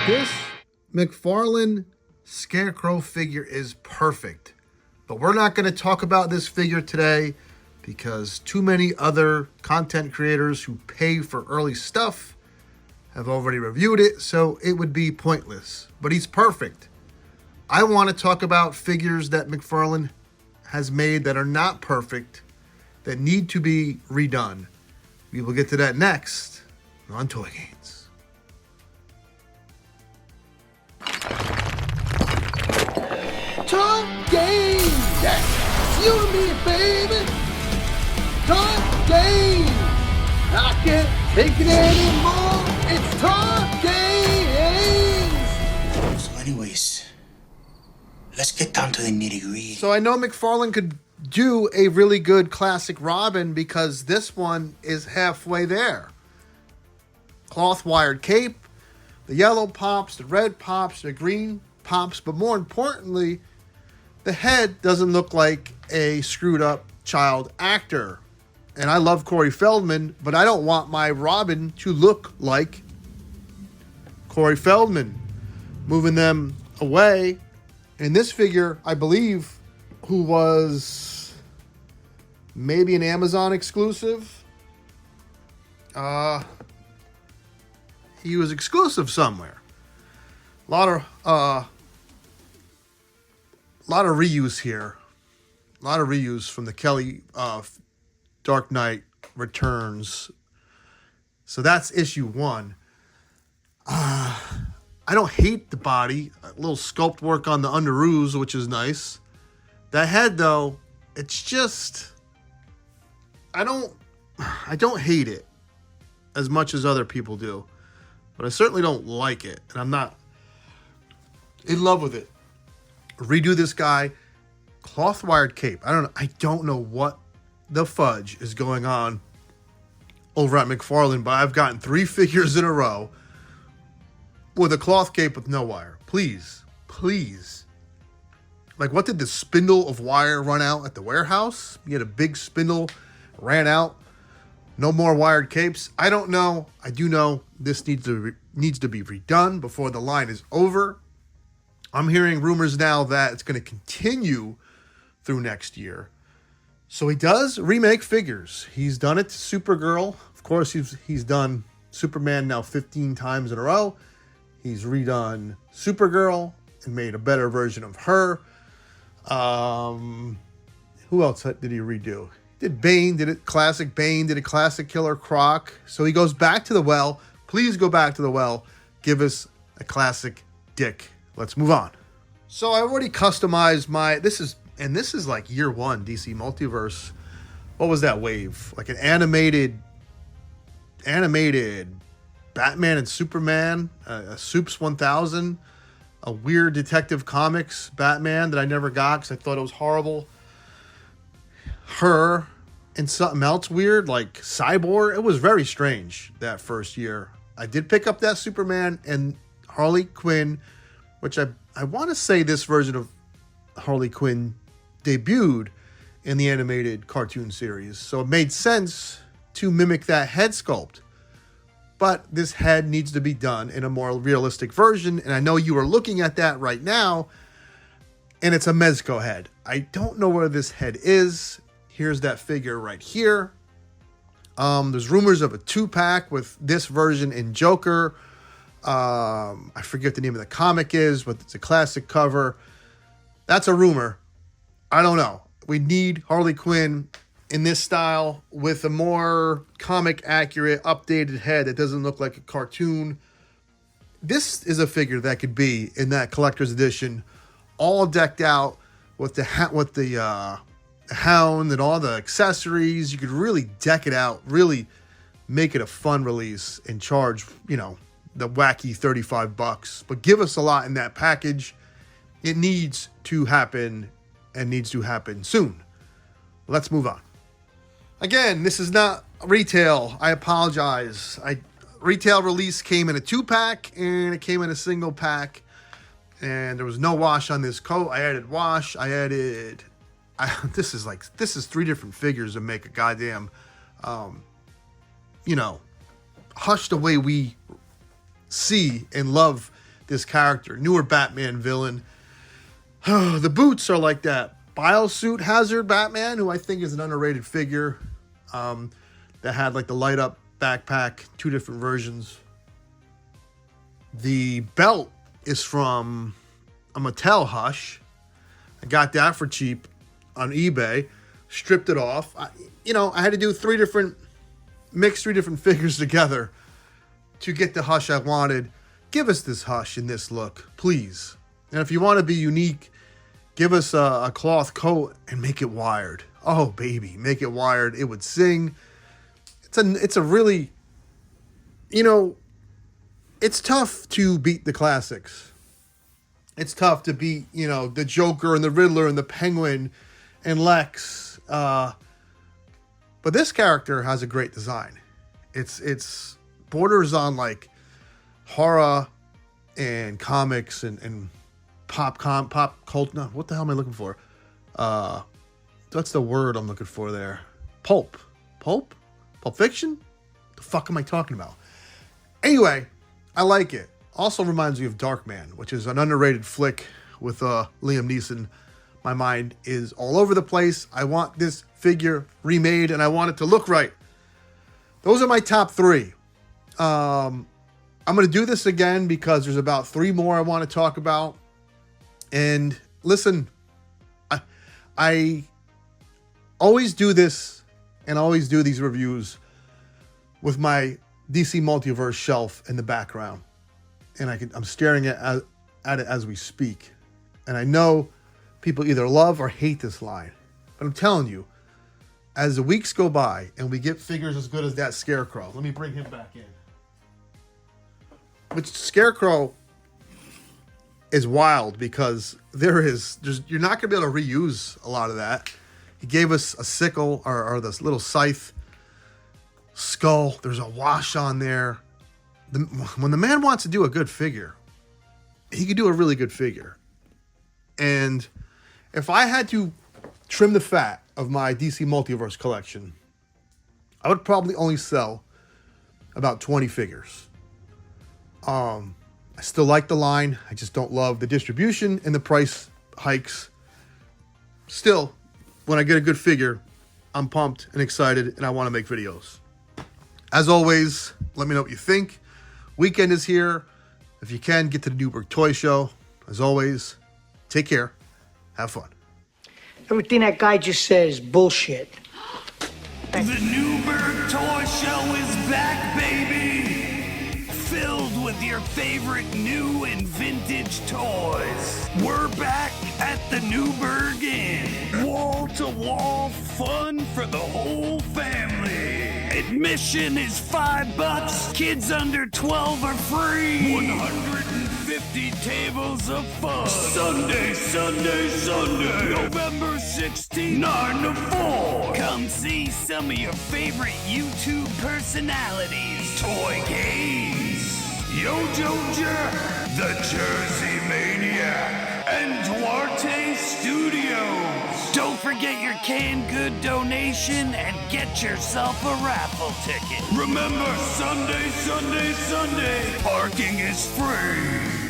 This McFarlane Scarecrow figure is perfect. But we're not going to talk about this figure today because too many other content creators who pay for early stuff have already reviewed it, so it would be pointless. But he's perfect. I want to talk about figures that McFarlane has made that are not perfect, that need to be redone. We will get to that next on Toy Gains. Toy Gains! That's you and me, baby! Toy Gains! I can't take it anymore! It's Toy Gains! So anyways, let's get down to the nitty-gritty. So I know McFarlane could do a really good classic Robin because this one is halfway there. Cloth wired cape, the yellow pops, the red pops, the green pops, but more importantly, the head doesn't look like a screwed up child actor. And I love Corey Feldman, but I don't want my Robin to look like Corey Feldman. Moving them away. And this figure, I believe, who was maybe an Amazon exclusive. He was exclusive somewhere. A lot of reuse here. A lot of reuse from the Kelly Dark Knight Returns. So that's issue 1. I don't hate the body. A little sculpt work on the underoos, which is nice. That head, though, it's just... I don't hate it as much as other people do. But I certainly don't like it. And I'm not in love with it. Redo this guy. Cloth wired cape. I don't know what the fudge is going on over at McFarlane, but I've gotten 3 figures in a row with a cloth cape with no wire. Please. Like, what did the spindle of wire run out at the warehouse? You had a big spindle, ran out. No more wired capes. I don't know. I do know this needs to be redone before the line is over. I'm hearing rumors now that it's going to continue through next year. So he does remake figures. He's done it to Supergirl. Of course, he's done Superman now 15 times in a row. He's redone Supergirl and made a better version of her. Who else did he redo? Did Bane, did it classic Bane, did a classic Killer Croc. So he goes back to the well. Please go back to the well. Give us a classic Dick. Let's move on. So I already customized this is like year 1 DC Multiverse. What was that wave? Like an animated Batman and Superman, a Supes 1000, a weird Detective Comics Batman that I never got because I thought it was horrible. Her and something else weird like Cyborg. It was very strange that first year. I did pick up that Superman and Harley Quinn, which I want to say this version of Harley Quinn debuted in the animated cartoon series. So it made sense to mimic that head sculpt. But this head needs to be done in a more realistic version. And I know you are looking at that right now. And it's a Mezco head. I don't know where this head is. Here's that figure right here. There's rumors of a 2-pack with this version in Joker. I forget what the name of the comic is, but it's a classic cover. That's a rumor. I don't know. We need Harley Quinn in this style with a more comic accurate, updated head that doesn't look like a cartoon. This is a figure that could be in that collector's edition, all decked out with the hound and all the accessories. You could really deck it out, really make it a fun release and charge, the wacky $35. But give us a lot in that package. It needs to happen and needs to happen soon. Let's move on. Again, this is not retail. I apologize. Retail release came in a 2-pack and it came in a single pack. And there was no wash on this coat. I added wash. This is 3 different figures to make a goddamn, Hush the way we see and love this character. Newer Batman villain. The boots are like that Biosuit Hazard Batman, who I think is an underrated figure. That had like the light up backpack, 2 different versions. The belt is from a Mattel Hush. I got that for cheap on eBay. Stripped it off. I had to do 3 different figures together to get the Hush I wanted. Give us this Hush in this look, please. And if you want to be unique, give us a cloth coat and make it wired. Oh, baby, make it wired. It would sing. It's a really, it's tough to beat the classics. It's tough to beat, the Joker and the Riddler and the Penguin and Lex. But this character has a great design. It's borders on like horror and comics and pop culture. No, what the hell am I looking for? That's the word I'm looking for there. Pulp fiction? The fuck am I talking about? Anyway, I like it. Also reminds me of Darkman, which is an underrated flick with Liam Neeson. My mind is all over the place. I want this figure remade and I want it to look right. Those are my top 3. I'm going to do this again because there's about 3 more I want to talk about. And listen, I always do this and always do these reviews with my DC Multiverse shelf in the background. And I'm staring at it as we speak. And I know people either love or hate this line. But I'm telling you, as the weeks go by and we get figures as good as that Scarecrow, let me bring him back in. Which Scarecrow is wild because you're not going to be able to reuse a lot of that. He gave us a sickle or this little scythe skull. There's a wash on there. When the man wants to do a good figure, he could do a really good figure. And if I had to trim the fat of my DC Multiverse collection, I would probably only sell about 20 figures. I still like the line. I just don't love the distribution and the price hikes. Still, when I get a good figure, I'm pumped and excited and I want to make videos. As always, let me know what you think. Weekend is here. If you can, get to the Newberg Toy Show. As always, take care. Have fun. Everything that guy just said is bullshit. The Newberg Toy Show is back, baby! Filled with your favorite new and vintage toys. We're back at the Newberg Inn. Wall-to-wall fun for the whole family. Admission is $5. Kids under 12 are free. 150 tables of fun. Sunday, November 16th, 9 to 4. Come see some of your favorite YouTube personalities. Toy Games, Yojo Jerk, The Jersey Maniac, and Duarte Studios. Don't forget your canned good donation and get yourself a raffle ticket. Remember, Sunday, parking is free.